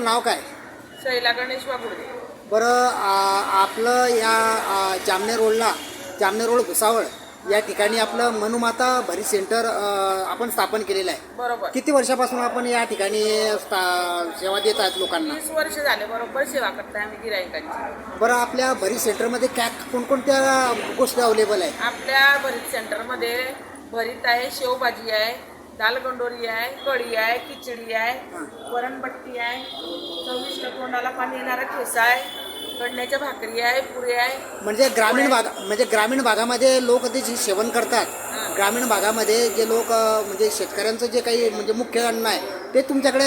आपलं नाव काय? शैला गणेश वाघुडे. बरं, आपलं या जामनेर रोड भुसावळ या ठिकाणी आपलं मनुमाता भरी सेंटर आपण स्थापन केलेलं आहे. बरोबर. किती वर्षापासून आपण या ठिकाणी सेवा देत आहेत लोकांना? 30 वर्ष झाले बरोबर सेवा करताय आम्ही गिराईकांची. बरं, आपल्या भरी सेंटरमध्ये कोणकोणत्या गोष्टी अवेलेबल आहे? आपल्या भरीत सेंटरमध्ये भरीत आहे, शेवभाजी आहे, दाल गंडोरी आहे, कढी आहे, खिचडी आहे, वरणबट्टी आहे, चविष्ट तोंडाला पाणी येणारा ठेचा आहे, कढण्याच्या भाकरी आहे, पुरी आहे. म्हणजे ग्रामीण भागामध्ये लोक ते जे सेवन करतात, ग्रामीण भागामध्ये जे लोक म्हणजे शेतकऱ्यांचं जे काही म्हणजे मुख्य अन्न आहे ते तुमच्याकडे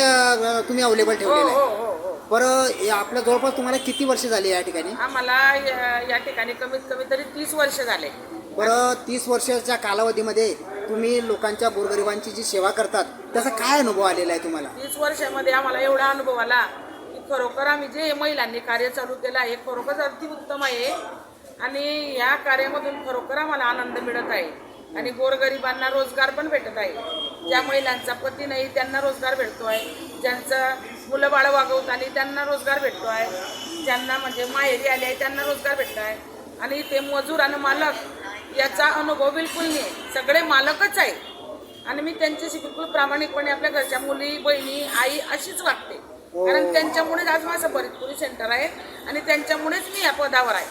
तुम्ही अवेलेबल हो ठेवलेलं हो आहे. हो हो. बरं, आपल्या जवळपास तुम्हाला किती वर्ष झाली या ठिकाणी? आम्हाला या ठिकाणी कमीत कमी तरी 30 वर्ष झाले. बरं, 30 वर्षाच्या कालावधीमध्ये तुम्ही लोकांच्या गोरगरिबांची जी सेवा करतात त्याचा काय अनुभव आलेला आहे तुम्हाला? 30 वर्षामध्ये आम्हाला एवढा अनुभव आला की खरोखर आम्ही जे महिलांनी कार्य चालू केलं आहे खरोखर अति उत्तम आहे आणि या कार्यामधून खरोखर आम्हाला आनंद मिळत आहे आणि गोरगरिबांना रोजगार पण भेटत आहे. ज्या महिलांचा पती नाही त्यांना रोजगार भेटतो आहे, ज्यांचं मुलं बाळं वागवताना त्यांना रोजगार भेटतो आहे, ज्यांना म्हणजे माहेरी आले आहे त्यांना रोजगार भेटतो आहे आणि ते मजूर आणि मालक याचा अनुभव बिलकुल नाही, सगळे मालकच आहे आणि मी त्यांच्याशी बिलकुल प्रामाणिकपणे आपल्या घरच्या मुली बहिणी आई अशीच वागते कारण त्यांच्यामुळेच आज माझं भरीतपुरी सेंटर आहे आणि त्यांच्यामुळेच मी या पदावर आहे.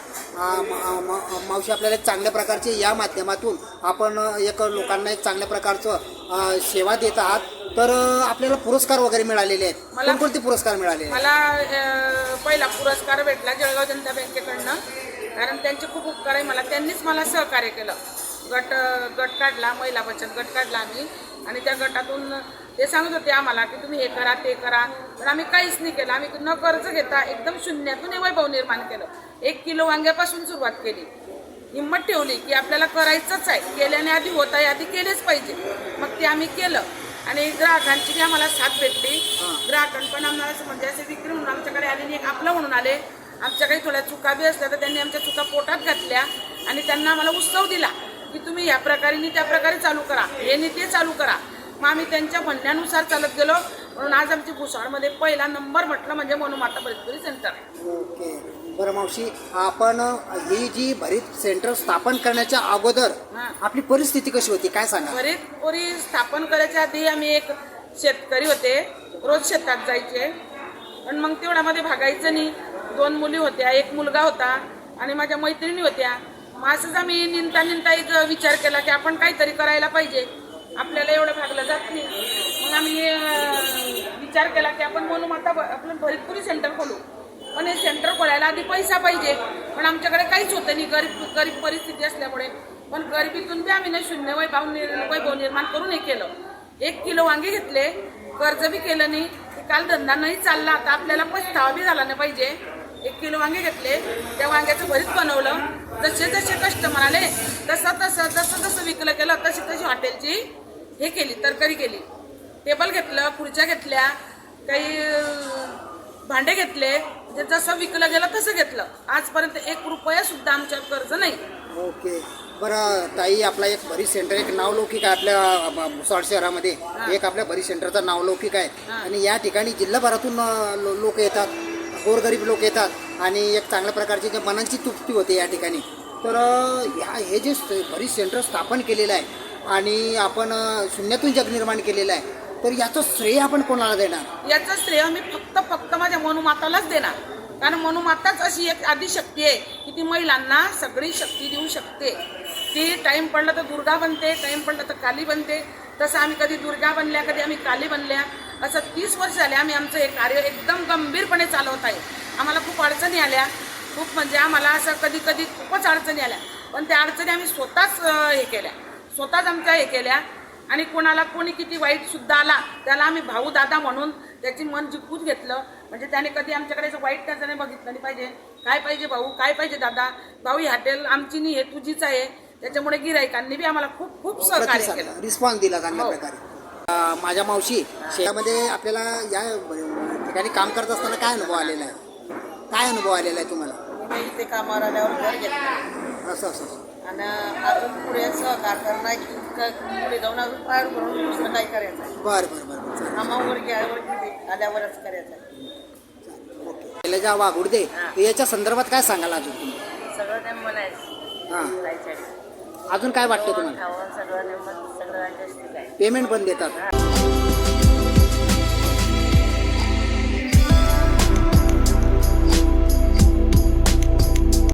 मावशी, आपल्याला एक चांगल्या प्रकारचे या माध्यमातून आपण एक लोकांना एक चांगल्या प्रकारचं सेवा देत आहात, तर आपल्याला पुरस्कार वगैरे मिळालेले आहेत. कोणकोणते पुरस्कार मिळाले? मला पहिला पुरस्कार भेटला जळगाव जनता बँकेकडनं कारण त्यांचे खूप उपकार आहे मला, त्यांनीच मला सहकार्य केलं. गट काढला, महिला बचत गट काढला आम्ही आणि त्या गटातून ते सांगत होते आम्हाला की तुम्ही हे करा ते करा, तर आम्ही काहीच नाही केलं. आम्ही न कर्ज घेता एकदम शून्यातून हे वैभव निर्माण केलं. 1 किलो वांग्यापासून सुरुवात केली, हिंमत ठेवली की आपल्याला करायचंच आहे, केल्याने आधी होत आहे, आधी केलेच पाहिजे. मग ते आम्ही केलं आणि ग्राहकांची बी आम्हाला साथ भेटली. ग्राहकांनी पण आम्हाला म्हणजे असे विक्री म्हणून आमच्याकडे आले नाही, आपलं म्हणून आले. आमच्या काही थोड्या चुका बी असल्या तर त्यांनी आमच्या चुका पोटात घातल्या आणि त्यांना आम्हाला उत्सव दिला की तुम्ही या प्रकारे त्या प्रकारे चालू करा, हे ते चालू करा. मग आम्ही त्यांच्या म्हणण्यानुसार चालत गेलो म्हणून आज आमची भुसावळमध्ये पहिला नंबर म्हटलं म्हणजे मनुमाता भरीतपुरी सेंटर आहे. ओके. बरं मावशी, आपण ही जी भरीत सेंटर स्थापन करण्याच्या अगोदर आपली परिस्थिती कशी होती काय सांगा? भरीतपुरी स्थापन करायच्या आधी आम्ही एक शेतकरी होते, रोज शेतात जायचे पण मग तेवढ्यामध्ये भागायचं नाही. 2 मुली होत्या, 1 मुलगा होता आणि माझ्या मैत्रिणी होत्या. मग असंच आम्ही निंता एक विचार केला की आपण काहीतरी करायला पाहिजे, आपल्याला एवढं भागलं जात नाही. मग आम्ही विचार केला की आपण मनुमाता आपलं भरीतपुरी सेंटर खोलू. पण हे सेंटर खोलायला आधी पैसा पाहिजे, पण आमच्याकडे काहीच होतं नाही, गरीब परिस्थिती असल्यामुळे. पण गरिबीतून बी आम्ही शून्य वैभव निर्माण करून हे केलं. 1 किलो वांगे घेतले, कर्ज बी केलं नाही, काल धंदा नाही चालला तर आपल्याला पछतावा बी झाला नाही पाहिजे. 1 किलो वांगे घेतले, त्या वांग्याचं भरीत बनवलं. जसे जसे कस्टमर आले जसं विकलं केलं तशी हॉटेलची हे केली, तरकारी केली. टेबल घेतलं, खुर्च्या घेतल्या, काही भांडे घेतले, म्हणजे जसं विकलं गेलं तसं घेतलं. आजपर्यंत 1 रुपया सुद्धा आमच्यावर कर्ज नाही. ओके. बरं ताई, आपला एक भरीत सेंटर एक नावलौकिक आहे आपल्या भुसावळ शहरामध्ये. एक आपल्या भरीत सेंटरचं नावलौकिक आहे आणि या ठिकाणी जिल्हाभरातून लोक येतात, गोरगरीब लोक येतात आणि एक चांगल्या प्रकारची जे मनांची तृप्ती होते या ठिकाणी. तर हे जे भरीत सेंटर स्थापन केलेलं आहे आणि आपण शून्यातून जग निर्माण केलेलं आहे, तर याचं श्रेय आपण कोणाला देणार? याचं श्रेय मी फक्त माझ्या मनुमातालाच देणार. कारण मनुमाताच अशी एक आदिशक्ती आहे की ती महिलांना सगळी शक्ती देऊ शकते. ती टाईम पडला तर दुर्गा बनते, टाईम पडला तर काली बनते. तसं आम्ही कधी दुर्गा बनल्या, कधी आम्ही काली बनल्या. असं 30 वर्ष झाले आम्ही आमचं हे कार्य एकदम गंभीरपणे चालवत आहे. आम्हाला खूप अडचणी आल्या, खूप म्हणजे आम्हाला असं कधी खूपच अडचणी आल्या, पण त्या अडचणी आम्ही स्वतःच आमच्या हे केल्या आणि कोणी किती वाईट सुद्धा आला त्याला आम्ही भाऊ दादा म्हणून त्याची मन जिंकून घेतलं. म्हणजे त्याने कधी आमच्याकडे असं वाईट त्याच्याने बघितलं नाही पाहिजे. काय पाहिजे भाऊ, काय पाहिजे दादा, भाऊ ही हॉटेल आमची नाही, हे तुझीच आहे. त्याच्यामुळे गिराईकांनी बी आम्हाला खूप सहकार्य केलं, रिस्पॉन्स दिला चांगल्या प्रकारे. माझ्या मावशी, शहरामध्ये आपल्याला या ठिकाणी काम करत असताना काय अनुभव आलेला आहे तुम्हाला? मी इथे कामावर आल्यावर घर घेतलं असं आणि अजून पुढे सहकार करणार की पुढे जाऊन अजून पाय करून दुसरं काय करायचं. बरं. कामावर आल्यावरच करायचं. शैलजा वाघुर्दे याच्या संदर्भात काय सांगाल अजून तुम्ही? सगळं ते म्हणायचं हां, जायचं अजून काय वाटतं तुम्हाला? खावं सगळं नेमत सगळं जास्त काय पेमेंट पण देतात.